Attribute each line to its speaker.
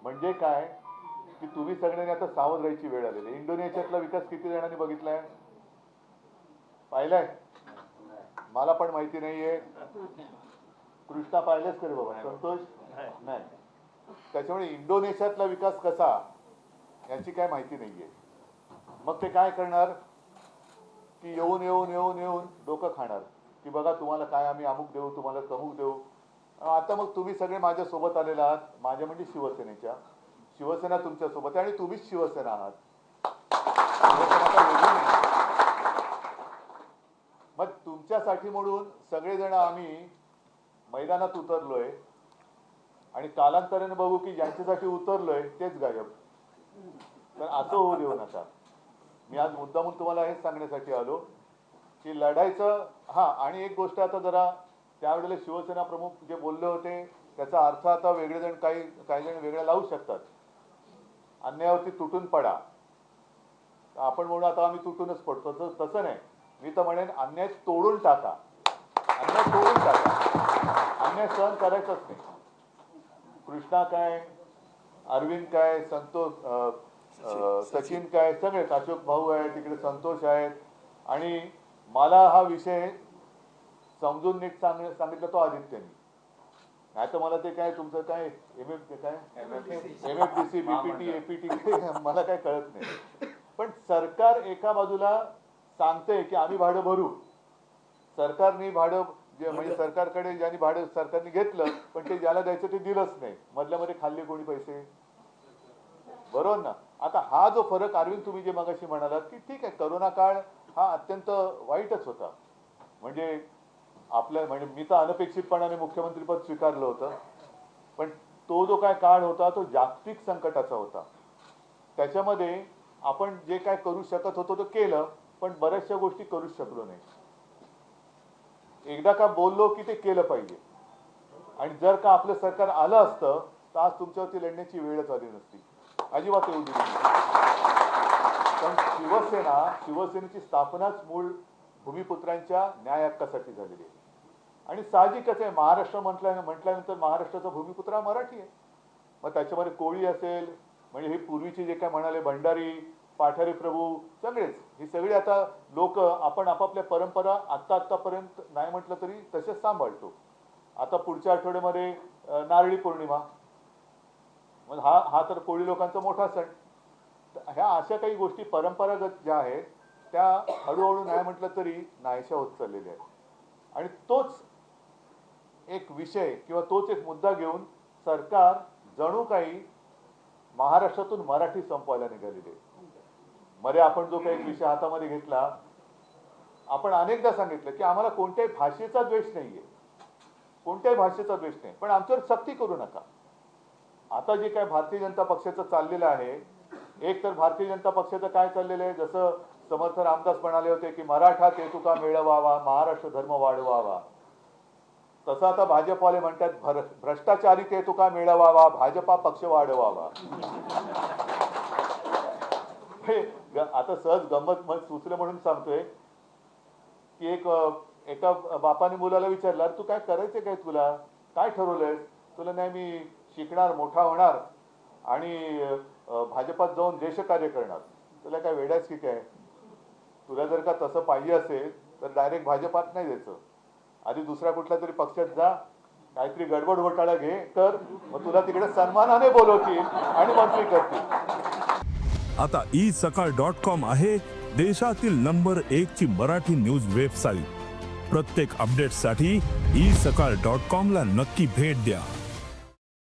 Speaker 1: म्हणजे काय की तुम्ही सगळ्यांनी आता सावध राहायची वेळ आलेली. इंडोनेशियातला विकास किती जणांनी बघितलाय, पाहिलाय? मला पण माहिती नाहीये. कृष्णा पाहिलेच करे बाबा, संतोष नाही. त्याच्यामुळे इंडोनेशियातला विकास कसा याची काय माहिती नाहीये. मग ते काय करणार की येऊन येऊन येऊन येऊन डोकं खाणार की बघा तुम्हाला काय आम्ही अमुक देऊ, तुम्हाला तमुक देऊ. आता मग तुम्ही सगळे माझ्या सोबत आलेला आहात, माझ्या म्हणजे शिवसेनेच्या. शिवसेना तुमच्या सोबत आहे आणि तुम्हीच शिवसेना आहात. मग तुमच्यासाठी म्हणून सगळेजण आम्ही मैदानात उतरलोय आणि कालांतराने बघू की ज्यांच्यासाठी उतरलोय तेच गायब. तर असं होऊ देऊ नका. मी आज मुद्दामून तुम्हाला हेच सांगण्यासाठी आलो की लढायचं. हा, आणि एक गोष्ट आता जरा त्यावेळेला शिवसेना प्रमुख जे बोलले होते त्याचा अर्थ आता वेगळे जण काही जण वेगळा लावू शकतात. अन्यायावरती तुटून पडा. आपण म्हणून आता आम्ही तुटूनच पडतो, तसं नाही. मी तर म्हणेन अन्याय तोडून टाका. अन्याय तोडून टाका. अन्याय सहन करायचंच नाही. कृष्णा काय, अरविंद काय, संतोष, सचिन काय, सगळेच, अशोक भाऊ आहेत तिकडे, संतोष आहेत. आणि मला हा विषय समजून नीट सांगितलं तो आदित्यने. नाही तर मला ते काय तुमचं काय MFDC BPT APT मला काय कळत नाही. पण सरकार एका बाजूला सांगते की आम्ही भाडं भरू. सरकारने भाडं म्हणजे सरकारकडे ज्यांनी भाडं सरकारने घेतलं पण ते ज्याला द्यायचं ते दिलंच नाही. मधल्या मध्ये खाल्ले कोणी पैसे, बरोबर ना. आता हा जो फरक अरविंद तुम्ही जे मगाशी म्हणालात की ठीक आहे करोना काळ हा अत्यंत वाईटच होता. म्हणजे आपल्या म्हणजे मी तर अनपेक्षितपणाने मुख्यमंत्रीपद स्वीकारलं होतं. पण तो जो काय काळ होता तो जागतिक संकटाचा होता. त्याच्यामध्ये आपण जे काय करू शकत होतो ते केलं, पण बऱ्याचशा गोष्टी करू शकलो नाही. एकदा का बोललो की ते केलं पाहिजे. आणि जर का आपलं सरकार आलं असतं तर आज तुमच्यावरती लढण्याची वेळच आली नसती. अजिबात येऊ दिली नसती. पण शिवसेनेची स्थापनाच मूळ भूमिपुत्रांच्या न्याय हक्कासाठी झालेली आहे. आणि साहजिकच आहे, महाराष्ट्र म्हटल्यानंतर महाराष्ट्राचा भूमिपुत्र हा मराठी आहे. मग त्याच्यामध्ये कोळी असेल, म्हणजे हे पूर्वीचे जे काय म्हणाले भंडारी, पाठारे प्रभू, सगळेच ही सगळी आता लोक आपण आपापल्या परंपरा आतापर्यंत नाही म्हटलं तरी तसेच सांभाळतो. आता पुढच्या आठवड्यामध्ये नारळी पौर्णिमा, मग हा तर कोळी लोकांचा मोठा सण. ह्या अशा काही गोष्टी परंपरागत ज्या आहेत त्या हळूहळू नाही म्हटलं तरी नाहीशा होत चाललेल्या आहेत. आणि तोच एक विषय किंवा तोच एक मुद्दा घेऊन सरकार जणू काही महाराष्ट्रातून मराठी संपवायला निघालेले. मध्ये आपण जो काही विषय हातामध्ये घेतला, आपण अनेकदा सांगितलं की आम्हाला कोणत्याही भाषेचा द्वेष नाहीये, कोणत्याही भाषेचा द्वेष नाही, पण आमच्यावर सक्ती करू नका. आता जे काय भारतीय जनता पक्षाचं चाललेलं आहे, एक तर भारतीय जनता पक्षाचं काय चाललेलं आहे, जसं समर्थ रामदास म्हणाले होते की मराठा ते तुका मिळवावा, महाराष्ट्र धर्म वाढवावा, तसं आता भाजपवाले म्हणतात भ्रष्टाचारी ते तुका मिळवावा, भाजपा पक्ष वाढवावा. आता सहज गंमत सुचलं म्हणून सांगतोय की एका बापाने मुलाला विचारलं, तू काय करायचं काय, तुला काय ठरवलंय? तुला नाही मी शिकणार, मोठा होणार आणि भाजपात जाऊन देशकार्य करणार. तुला काय वेड्याच की काय? तुला जर का तसं पाहिजे असेल तर डायरेक्ट भाजपात नाही जायचं, आधी दुसऱ्या कुठल्या तरी पक्षात जा, काहीतरी गडबड घोटाळा घे कर, मग तुला तिकडे सन्मानाने बोलवतील आणि मंत्री करतील.
Speaker 2: आता isakal.com आहे देशातील नंबर 1 ची मराठी न्यूज वेबसाईट. प्रत्येक अपडेटसाठी isakal.com ला नक्की भेट द्या.